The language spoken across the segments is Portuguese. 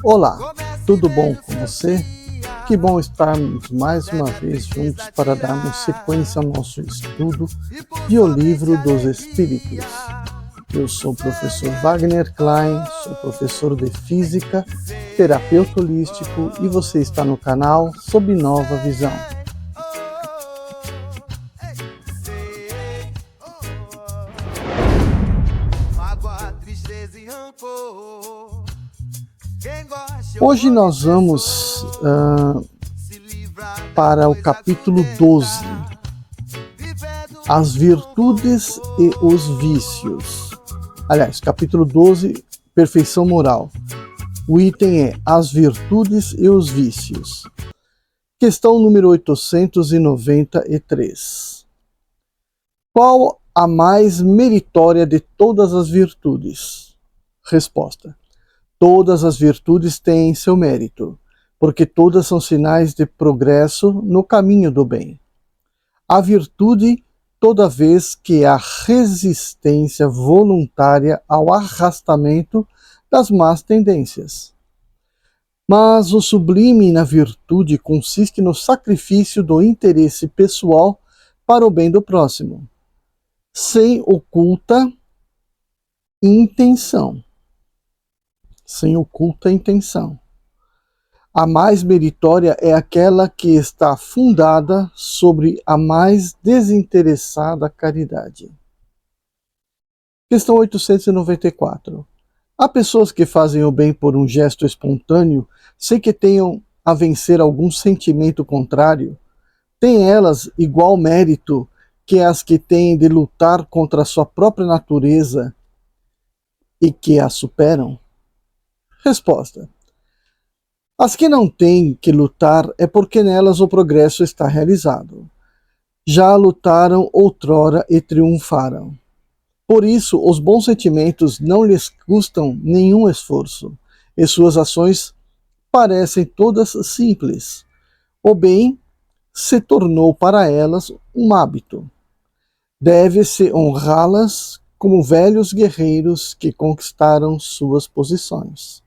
Olá, tudo bom com você? Que bom estarmos mais uma vez juntos para darmos sequência ao nosso estudo de O Livro dos Espíritos. Eu sou o professor Wagner Klein, sou professor de Física, terapeuta holístico e você está no canal Sob Nova Visão. Hoje nós vamos para o capítulo 12, as virtudes e os vícios. Aliás, capítulo 12, perfeição moral. O item é as virtudes e os vícios. Questão número 893. Qual a mais meritória de todas as virtudes? Resposta. Todas as virtudes têm seu mérito, porque todas são sinais de progresso no caminho do bem. A virtude, toda vez que há resistência voluntária ao arrastamento das más tendências. Mas o sublime na virtude consiste no sacrifício do interesse pessoal para o bem do próximo, sem oculta intenção. A mais meritória é aquela que está fundada sobre a mais desinteressada caridade. Questão 894. Há pessoas que fazem o bem por um gesto espontâneo, sem que tenham a vencer algum sentimento contrário. Têm elas igual mérito que as que têm de lutar contra a sua própria natureza e que a superam? Resposta. As que não têm que lutar é porque nelas o progresso está realizado. Já lutaram outrora e triunfaram. Por isso, os bons sentimentos não lhes custam nenhum esforço, e suas ações parecem todas simples. O bem se tornou para elas um hábito. Deve-se honrá-las como velhos guerreiros que conquistaram suas posições.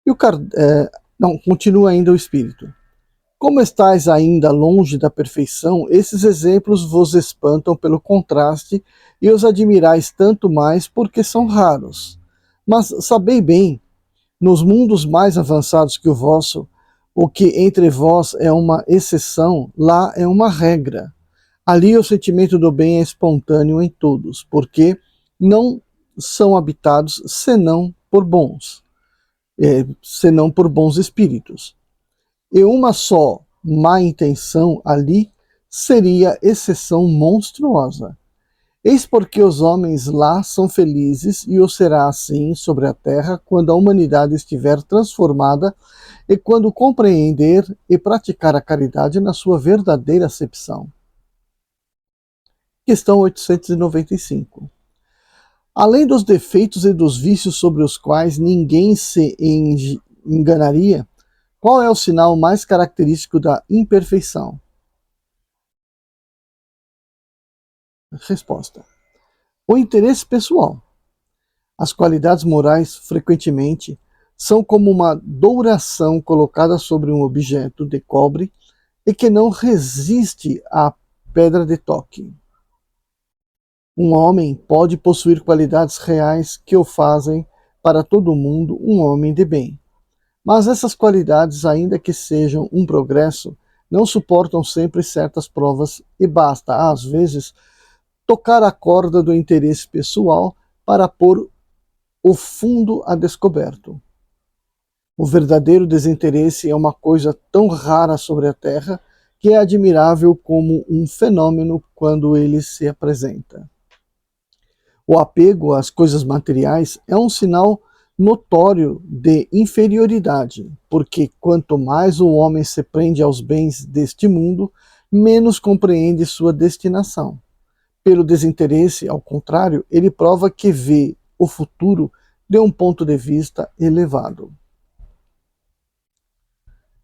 E continua ainda o Espírito. Como estáis ainda longe da perfeição, esses exemplos vos espantam pelo contraste e os admirais tanto mais porque são raros. Mas sabei bem, nos mundos mais avançados que o vosso, o que entre vós é uma exceção, lá é uma regra. Ali o sentimento do bem é espontâneo em todos, porque não são habitados senão por bons espíritos. E uma só má intenção ali seria exceção monstruosa. Eis porque os homens lá são felizes e o será assim sobre a terra quando a humanidade estiver transformada e quando compreender e praticar a caridade na sua verdadeira acepção. Questão 895. Além dos defeitos e dos vícios sobre os quais ninguém se enganaria, qual é o sinal mais característico da imperfeição? Resposta. O interesse pessoal. As qualidades morais, frequentemente, são como uma douração colocada sobre um objeto de cobre e que não resiste à pedra de toque. Um homem pode possuir qualidades reais que o fazem, para todo mundo, um homem de bem. Mas essas qualidades, ainda que sejam um progresso, não suportam sempre certas provas e basta, às vezes, tocar a corda do interesse pessoal para pôr o fundo a descoberto. O verdadeiro desinteresse é uma coisa tão rara sobre a Terra que é admirável como um fenômeno quando ele se apresenta. O apego às coisas materiais é um sinal notório de inferioridade, porque quanto mais o homem se prende aos bens deste mundo, menos compreende sua destinação. Pelo desinteresse, ao contrário, ele prova que vê o futuro de um ponto de vista elevado.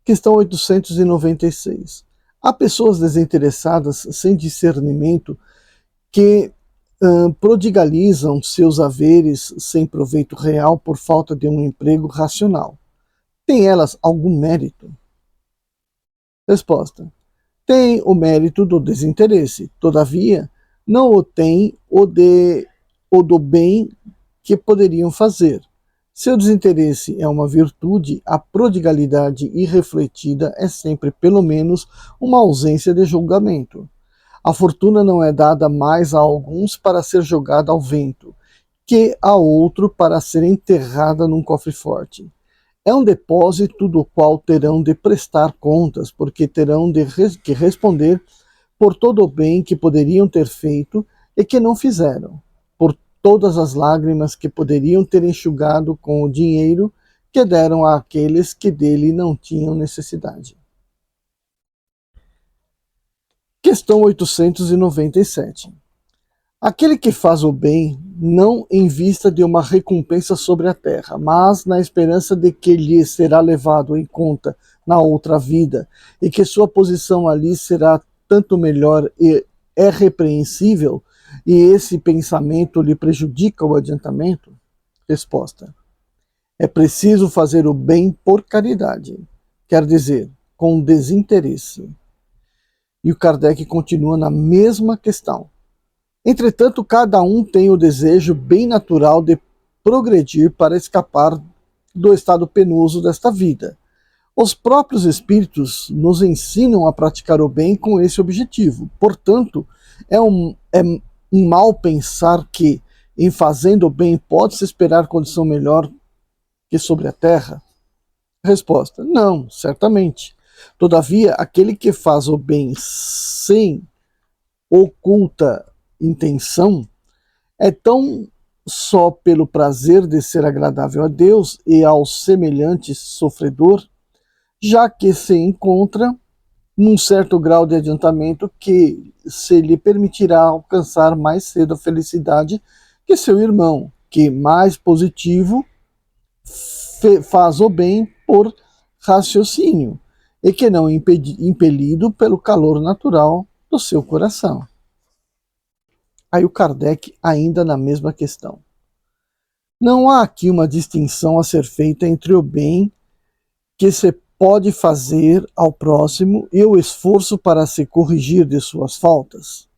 Questão 896. Há pessoas desinteressadas, sem discernimento, que prodigalizam seus haveres sem proveito real por falta de um emprego racional. Têm elas algum mérito? Resposta: tem o mérito do desinteresse, todavia, não o tem o do bem que poderiam fazer. Seu desinteresse é uma virtude, a prodigalidade irrefletida é sempre, pelo menos, uma ausência de julgamento. A fortuna não é dada mais a alguns para ser jogada ao vento, que a outro para ser enterrada num cofre forte. É um depósito do qual terão de prestar contas, porque terão que responder por todo o bem que poderiam ter feito e que não fizeram, por todas as lágrimas que poderiam ter enxugado com o dinheiro que deram àqueles que dele não tinham necessidade. Questão 897. Aquele que faz o bem, não em vista de uma recompensa sobre a terra, mas na esperança de que lhe será levado em conta na outra vida, e que sua posição ali será tanto melhor e é repreensível, e esse pensamento lhe prejudica o adiantamento? Resposta: é preciso fazer o bem por caridade, quer dizer, com desinteresse. E o Kardec continua na mesma questão. Entretanto, cada um tem o desejo bem natural de progredir para escapar do estado penoso desta vida. Os próprios espíritos nos ensinam a praticar o bem com esse objetivo. Portanto, é um mal pensar que, em fazendo o bem, pode-se esperar condição melhor que sobre a terra? Resposta: não, certamente. Todavia, aquele que faz o bem sem oculta intenção é tão só pelo prazer de ser agradável a Deus e aos semelhantes sofredor, já que se encontra num certo grau de adiantamento que se lhe permitirá alcançar mais cedo a felicidade que seu irmão, que mais positivo faz o bem por raciocínio e que não impelido pelo calor natural do seu coração. Aí o Kardec, ainda na mesma questão. Não há aqui uma distinção a ser feita entre o bem que se pode fazer ao próximo e o esforço para se corrigir de suas faltas.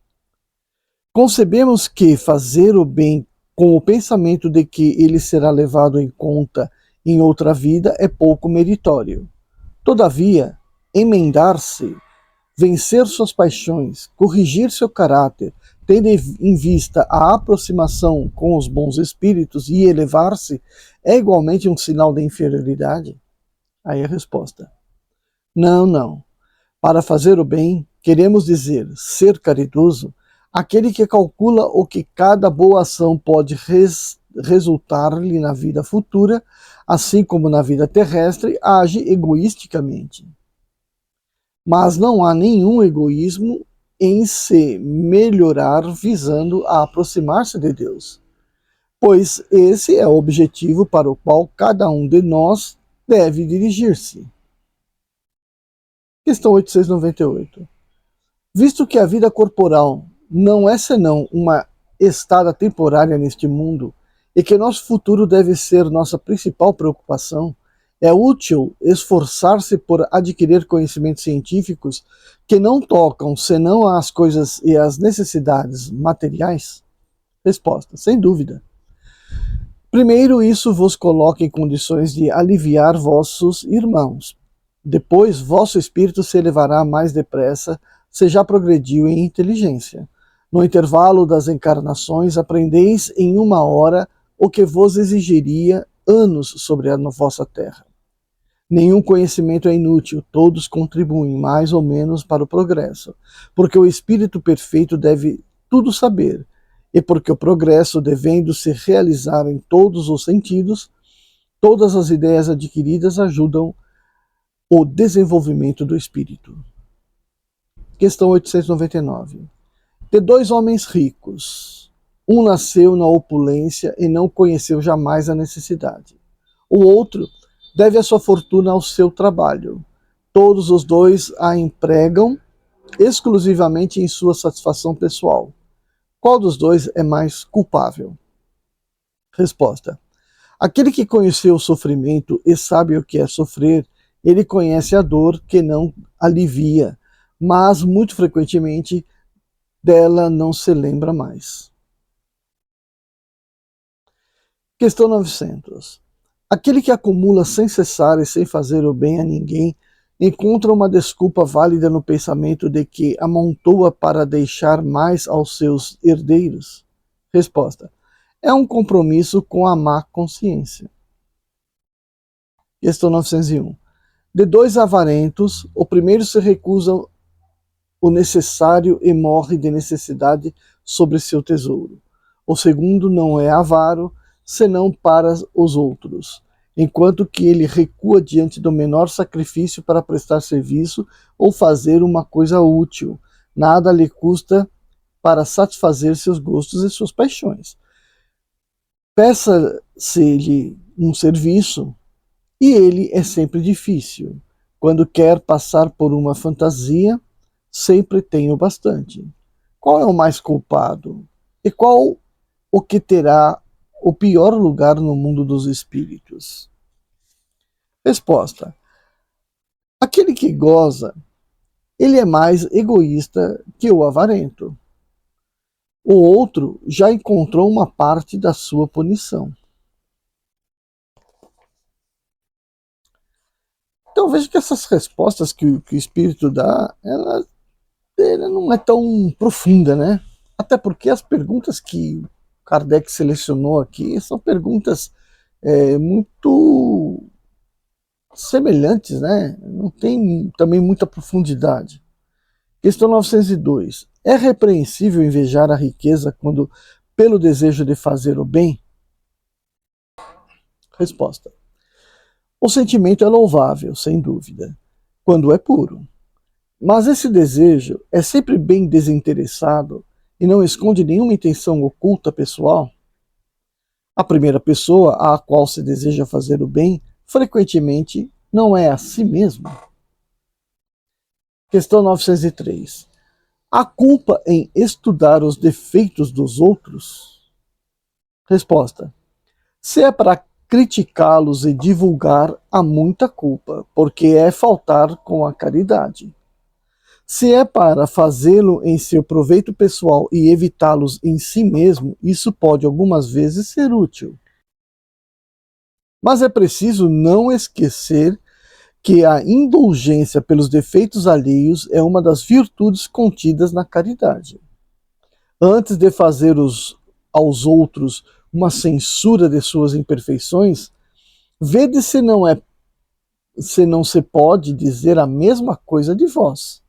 Concebemos que fazer o bem com o pensamento de que ele será levado em conta em outra vida é pouco meritório. Todavia, emendar-se, vencer suas paixões, corrigir seu caráter, tendo em vista a aproximação com os bons espíritos e elevar-se, é igualmente um sinal de inferioridade? Aí a resposta: não, não. Para fazer o bem, queremos dizer, ser caridoso, aquele que calcula o que cada boa ação pode resultar-lhe na vida futura, assim como na vida terrestre, age egoisticamente. Mas não há nenhum egoísmo em se melhorar visando a aproximar-se de Deus, pois esse é o objetivo para o qual cada um de nós deve dirigir-se. Questão 898. Visto que a vida corporal não é senão uma estada temporária neste mundo e que nosso futuro deve ser nossa principal preocupação, é útil esforçar-se por adquirir conhecimentos científicos que não tocam senão às coisas e às necessidades materiais? Resposta: sem dúvida. Primeiro, isso vos coloca em condições de aliviar vossos irmãos. Depois, vosso espírito se elevará mais depressa, se já progrediu em inteligência. No intervalo das encarnações, aprendeis em 1 hora o que vos exigiria anos sobre a vossa terra. Nenhum conhecimento é inútil, todos contribuem mais ou menos para o progresso, porque o espírito perfeito deve tudo saber, e porque o progresso, devendo se realizar em todos os sentidos, todas as ideias adquiridas ajudam o desenvolvimento do espírito. Questão 899. De 2 homens ricos, um nasceu na opulência e não conheceu jamais a necessidade. O outro deve a sua fortuna ao seu trabalho. Todos os dois a empregam exclusivamente em sua satisfação pessoal. Qual dos dois é mais culpável? Resposta: aquele que conheceu o sofrimento e sabe o que é sofrer, ele conhece a dor que não alivia, mas muito frequentemente dela não se lembra mais. Questão 900. Aquele que acumula sem cessar e sem fazer o bem a ninguém, encontra uma desculpa válida no pensamento de que amontoa para deixar mais aos seus herdeiros? Resposta: é um compromisso com a má consciência. Questão 901. De dois avarentos, o primeiro se recusa o necessário e morre de necessidade sobre seu tesouro. O segundo não é avaro, senão para os outros, enquanto que ele recua diante do menor sacrifício para prestar serviço ou fazer uma coisa útil. Nada lhe custa para satisfazer seus gostos e suas paixões. Peça-se-lhe um serviço, e ele é sempre difícil. Quando quer passar por uma fantasia, sempre tem o bastante. Qual é o mais culpado? E qual o que terá o pior lugar no mundo dos espíritos? Resposta: aquele que goza, ele é mais egoísta que o avarento. O outro já encontrou uma parte da sua punição. Então veja que essas respostas que o espírito dá, ela não é tão profunda, né? Até porque as perguntas que Kardec selecionou aqui são perguntas muito semelhantes, né? Não tem também muita profundidade. Questão 902. É repreensível invejar a riqueza quando pelo desejo de fazer o bem? Resposta: o sentimento é louvável, sem dúvida, quando é puro. Mas esse desejo é sempre bem desinteressado e não esconde nenhuma intenção oculta pessoal? A primeira pessoa à qual se deseja fazer o bem, frequentemente, não é a si mesma. Questão 903. Há culpa em estudar os defeitos dos outros? Resposta: se é para criticá-los e divulgar, há muita culpa, porque é faltar com a caridade. Se é para fazê-lo em seu proveito pessoal e evitá-los em si mesmo, isso pode algumas vezes ser útil. Mas é preciso não esquecer que a indulgência pelos defeitos alheios é uma das virtudes contidas na caridade. Antes de fazer aos outros uma censura de suas imperfeições, vede se não se pode dizer a mesma coisa de vós.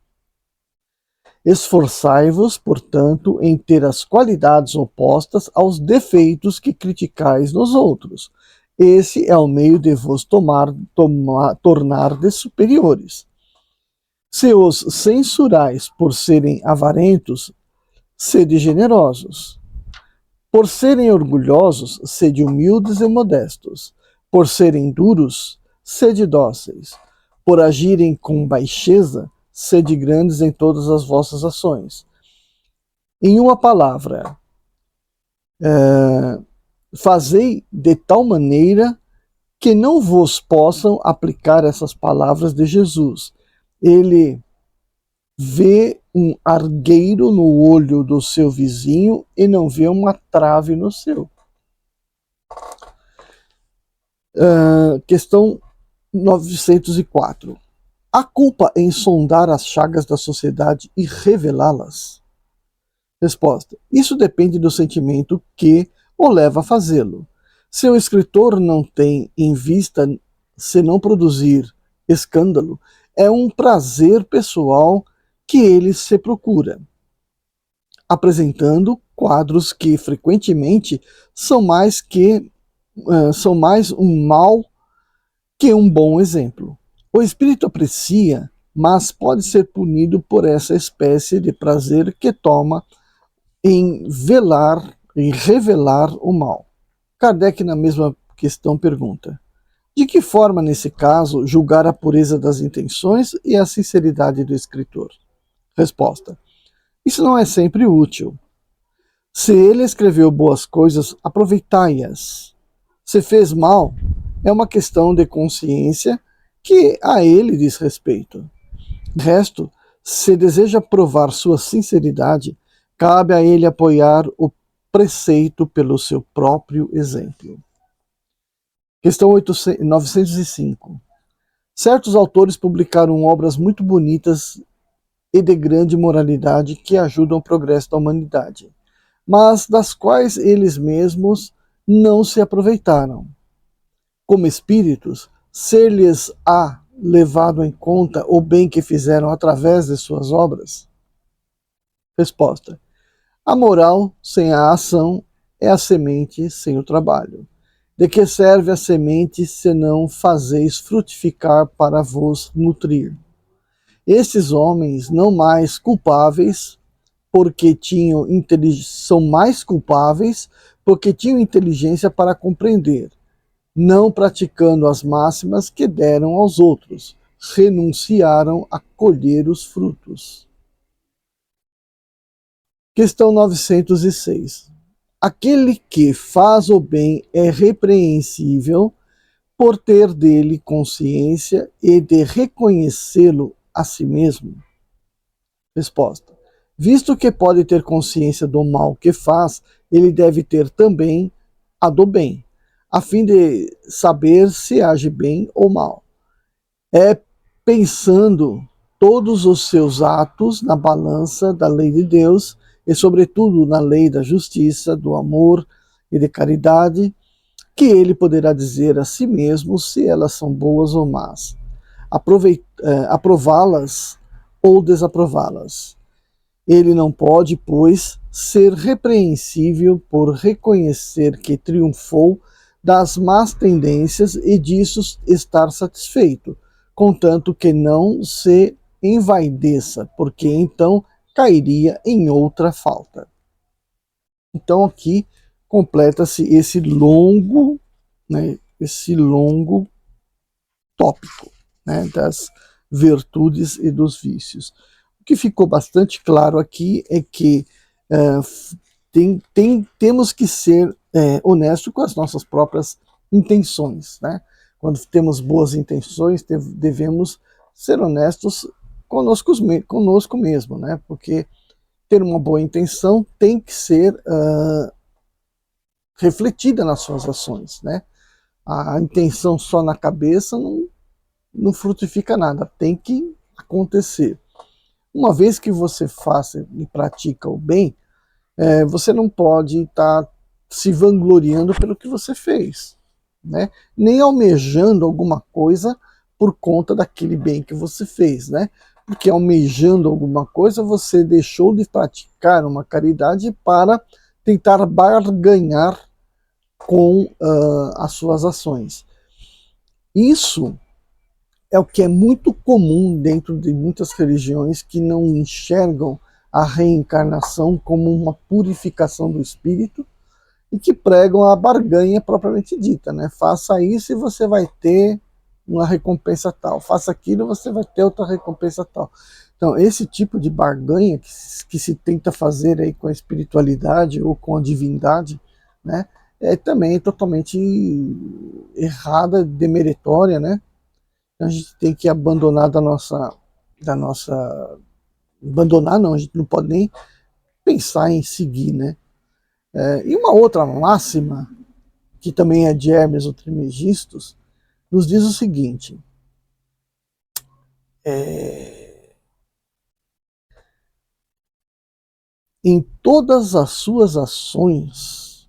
Esforçai-vos, portanto, em ter as qualidades opostas aos defeitos que criticais nos outros. Esse é o meio de vos tornar de superiores. Se os censurais por serem avarentos, sede generosos. Por serem orgulhosos, sede humildes e modestos. Por serem duros, sede dóceis. Por agirem com baixeza, sede grandes em todas as vossas ações. Em uma palavra, fazei de tal maneira que não vos possam aplicar essas palavras de Jesus. Ele vê um argueiro no olho do seu vizinho e não vê uma trave no seu. Questão 904. Há culpa em sondar as chagas da sociedade e revelá-las? Resposta: isso depende do sentimento que o leva a fazê-lo. Se o escritor não tem em vista senão produzir escândalo, é um prazer pessoal que ele se procura, apresentando quadros que frequentemente são mais um mal que um bom exemplo. O espírito aprecia, mas pode ser punido por essa espécie de prazer que toma em revelar o mal. Kardec, na mesma questão, pergunta: de que forma, nesse caso, julgar a pureza das intenções e a sinceridade do escritor? Resposta: isso não é sempre útil. Se ele escreveu boas coisas, aproveitai-as. Se fez mal, é uma questão de consciência que a ele diz respeito. Resto, se deseja provar sua sinceridade, cabe a ele apoiar o preceito pelo seu próprio exemplo. Questão 905. Certos autores publicaram obras muito bonitas e de grande moralidade que ajudam o progresso da humanidade, mas das quais eles mesmos não se aproveitaram. Como espíritos, ser-lhes-á levado em conta o bem que fizeram através de suas obras? Resposta: a moral sem a ação é a semente sem o trabalho. De que serve a semente se não fazeis frutificar para vos nutrir? Esses homens não mais culpáveis porque são mais culpáveis porque tinham inteligência para compreender, não praticando as máximas que deram aos outros, renunciaram a colher os frutos. Questão 906. Aquele que faz o bem é repreensível por ter dele consciência e de reconhecê-lo a si mesmo? Resposta: visto que pode ter consciência do mal que faz, ele deve ter também a do bem, a fim de saber se age bem ou mal. É pensando todos os seus atos na balança da lei de Deus e, sobretudo, na lei da justiça, do amor e de caridade, que ele poderá dizer a si mesmo se elas são boas ou más, aprová-las ou desaprová-las. Ele não pode, pois, ser repreensível por reconhecer que triunfou das más tendências e disso estar satisfeito, contanto que não se envaideça, porque então cairia em outra falta. Então aqui completa-se esse longo tópico, né, das virtudes e dos vícios. O que ficou bastante claro aqui é que temos que ser honestos com as nossas próprias intenções, né? Quando temos boas intenções, devemos ser honestos conosco mesmo, né? Porque ter uma boa intenção tem que ser refletida nas suas ações, né? A intenção só na cabeça não frutifica nada, tem que acontecer. Uma vez que você faça e pratica o bem, você não pode estar se vangloriando pelo que você fez, né? Nem almejando alguma coisa por conta daquele bem que você fez, né? Porque almejando alguma coisa, você deixou de praticar uma caridade para tentar barganhar com as suas ações. Isso é o que é muito comum dentro de muitas religiões que não enxergam a reencarnação como uma purificação do espírito e que pregam a barganha propriamente dita, né? Faça isso e você vai ter uma recompensa tal, faça aquilo e você vai ter outra recompensa tal. Então, esse tipo de barganha que se tenta fazer aí com a espiritualidade ou com a divindade, né, é também totalmente errada, demeritória, né? A gente tem que abandonar abandonar não, a gente não pode nem pensar em seguir, né? E uma outra máxima, que também é de Hermes o Trismegisto, nos diz o seguinte: em todas as suas ações,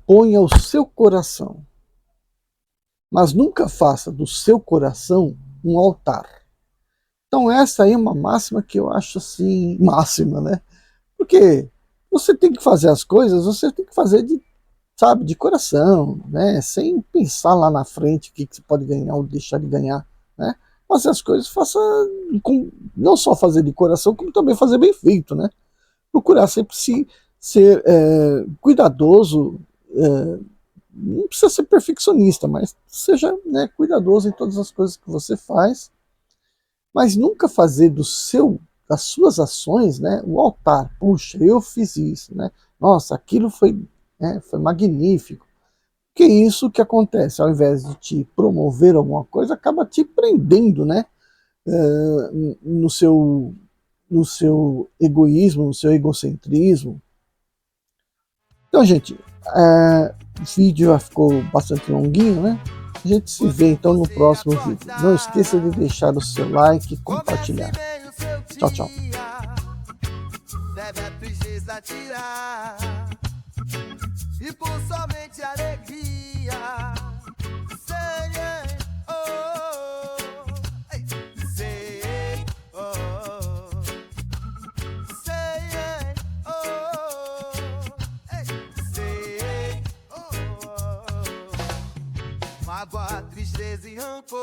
ponha o seu coração, mas nunca faça do seu coração um altar. Então essa aí é uma máxima que eu acho assim, máxima, né? Porque você tem que fazer as coisas, você tem que fazer de coração, né? Sem pensar lá na frente o que você pode ganhar ou deixar de ganhar, né? Fazer as coisas, não só fazer de coração, como também fazer bem feito, né? Procurar sempre ser cuidadoso, não precisa ser perfeccionista, mas seja, né, cuidadoso em todas as coisas que você faz, mas nunca fazer das suas ações, né, o altar. Puxa, eu fiz isso, né? Nossa, aquilo foi magnífico. Que é isso que acontece, ao invés de te promover alguma coisa, acaba te prendendo, né? No seu egoísmo, no seu egocentrismo. Então, gente, o vídeo já ficou bastante longuinho, né? A gente se vê então no próximo vídeo. Não esqueça de deixar o seu like e compartilhar. Tchau, tchau. Deve a tristeza tirar, e com somente alegria. Sei, oh, sei, oh, sei, oh, sei, oh. Mágoa, tristeza e rancor.